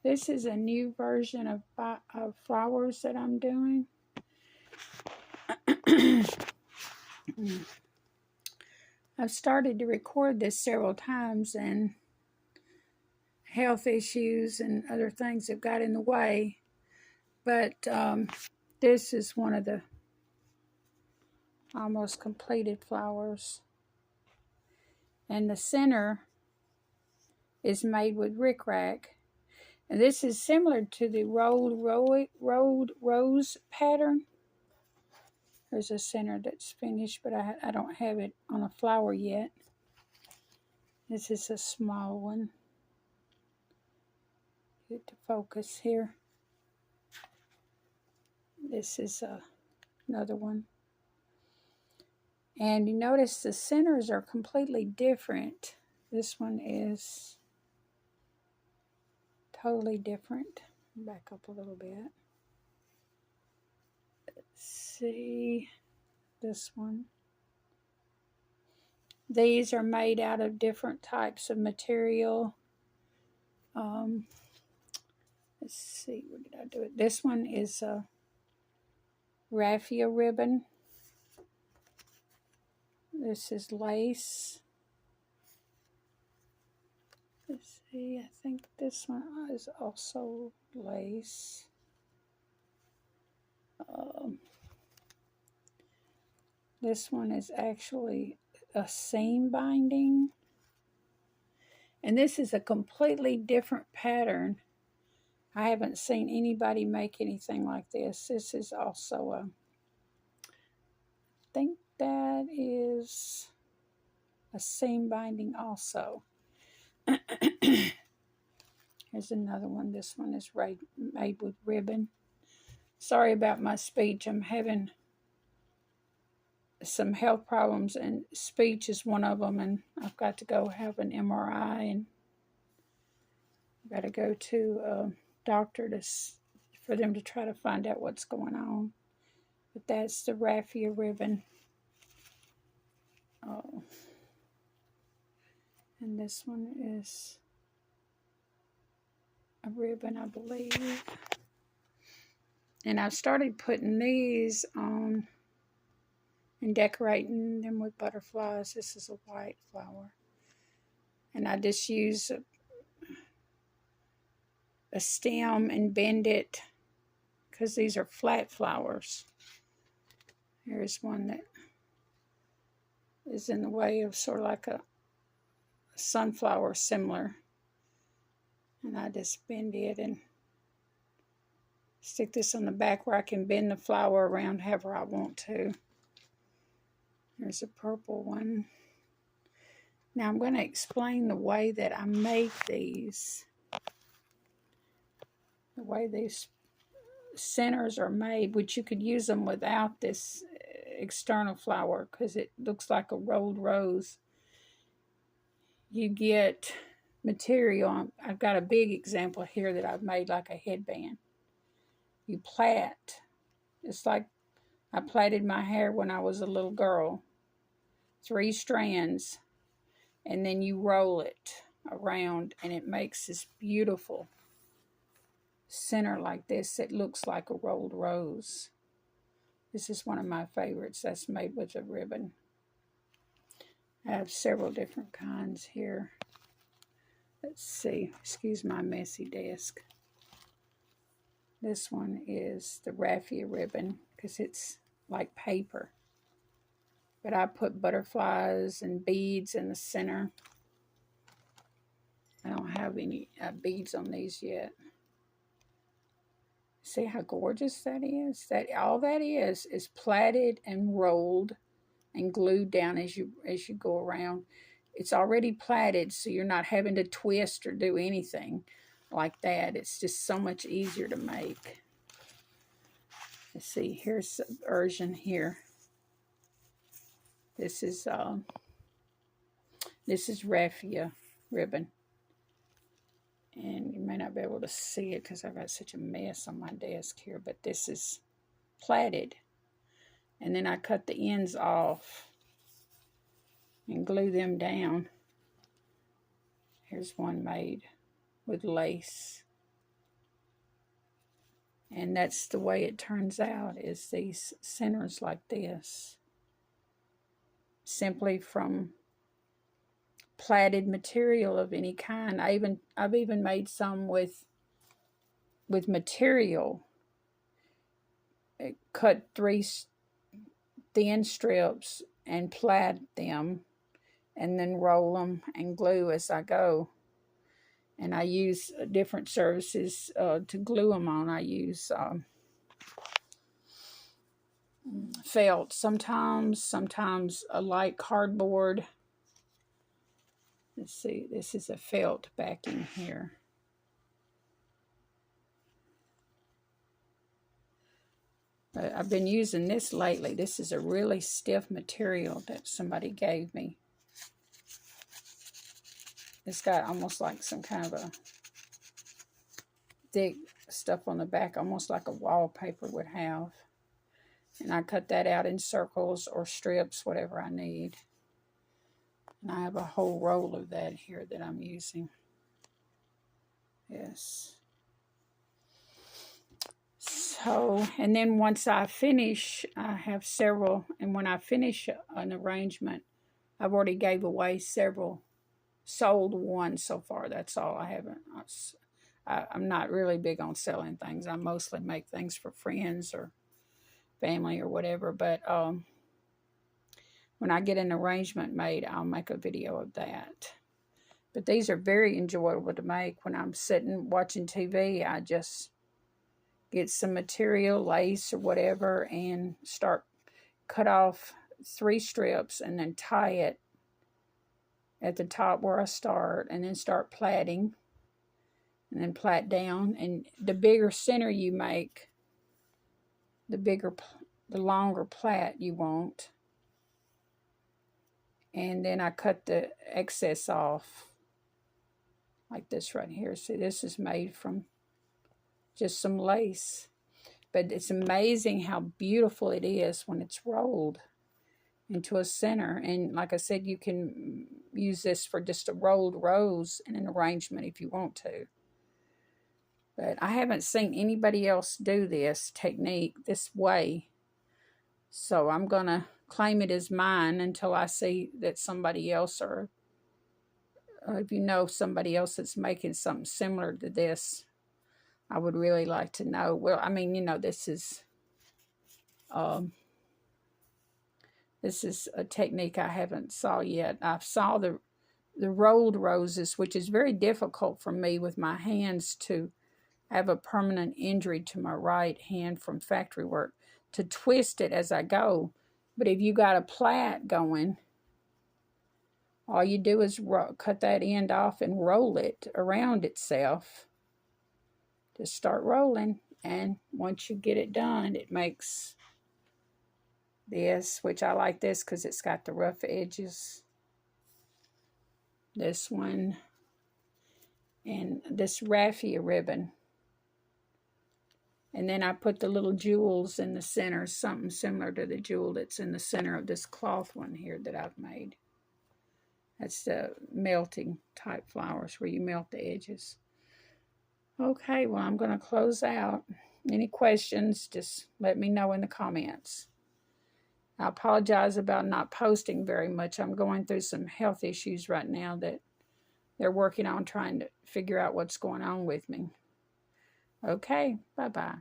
This is a new version of flowers that I'm doing. I've started to record this several times, and health issues and other things have got in the way. But this is one of the almost completed flowers. And the center is made with rickrack. And this is similar to the rolled rose pattern. There's a center that's finished, but I don't have it on a flower yet. This is a small one. Get to focus here. This is another one. And you notice the centers are completely different. This one is totally different. Back up a little bit. Let's see this one. These are made out of different types of material. Let's see, where did I do it? This one is a raffia ribbon. This is lace. Let's see, I think this one is also lace. This one is actually a seam binding. And this is a completely different pattern. I haven't seen anybody make anything like this. This is also a, I think that is a seam binding also. Here's another one. This one is made with ribbon. Sorry about my speech. I'm having some health problems, and speech is one of them, and I've got to go have an MRI, and I've got to go to a doctor for them to try to find out what's going on. But that's the raffia ribbon. Oh. And this one is a ribbon, I believe. And I've started putting these on and decorating them with butterflies. This is a white flower. And I just use a stem and bend it because these are flat flowers. Here's one that is in the way of sort of like a sunflower similar. And I just bend it and stick this on the back where I can bend the flower around however I want to. There's a purple one. Now I'm going to explain the way that I make these. The way these centers are made, which you could use them without this external flower because it looks like a rolled rose. You get material. I've got a big example here that I've made like a headband. You plait. It's like I plaited my hair when I was a little girl. 3 strands. And then you roll it around and it makes this beautiful center like this. It looks like a rolled rose. This is one of my favorites. That's made with a ribbon. I have several different kinds here. Let's see. Excuse my messy desk. This one is the raffia ribbon because it's like paper. But I put butterflies and beads in the center. I don't have any beads on these yet. See how gorgeous that is? All that is plaited and rolled and glued down as you go around. It's already plaited, so you're not having to twist or do anything like that. It's just so much easier to make. Let's see, here's a version here. This is raffia ribbon. And you may not be able to see it because I've got such a mess on my desk here, but this is plaited. And then I cut the ends off and glue them down. Here's one made with lace. And that's the way it turns out, is these centers like this. Simply from plaited material of any kind. I've even made some with material. Cut 3 thin strips and plait them, and then roll them and glue as I go. And I use different surfaces to glue them on. I use felt sometimes a light cardboard. Let's see, this is a felt backing here. But I've been using this lately. This is a really stiff material that somebody gave me. It's got almost like some kind of a thick stuff on the back, almost like a wallpaper would have. And I cut that out in circles or strips, whatever I need. And I have a whole roll of that here that I'm using. Yes. So, and then once I finish, I have several, and when I finish an arrangement, I've already gave away several, sold one so far. That's all. I haven't. I'm not really big on selling things. I mostly make things for friends or family or whatever. But when I get an arrangement made, I'll make a video of that. But these are very enjoyable to make. When I'm sitting watching TV, I just get some material, lace or whatever, and cut off 3 strips and then tie it at the top where I start, and then start plaiting, and then plait down. And the bigger center you make, the longer plait you want. And then I cut the excess off like this right here. See, this is made from just some lace. But it's amazing how beautiful it is when it's rolled into a center. And like I said, you can use this for just a rolled rose in an arrangement if you want to. But I haven't seen anybody else do this technique this way. So I'm going to claim it as mine until I see that somebody else, or if you know somebody else that's making something similar to this, I would really like to know. Well, I mean, you know, this is a technique I haven't saw yet. I saw the rolled roses, which is very difficult for me with my hands to have a permanent injury to my right hand from factory work, to twist it as I go. But if you got a plait going, all you do is cut that end off and roll it around itself. Just start rolling, and once you get it done, it makes this, which I like this because it's got the rough edges. This one, and this raffia ribbon. And then I put the little jewels in the center, something similar to the jewel that's in the center of this cloth one here that I've made. That's the melting type flowers where you melt the edges. Okay, well, I'm going to close out. Any questions, just let me know in the comments. I apologize about not posting very much. I'm going through some health issues right now that they're working on, trying to figure out what's going on with me. Okay, bye-bye.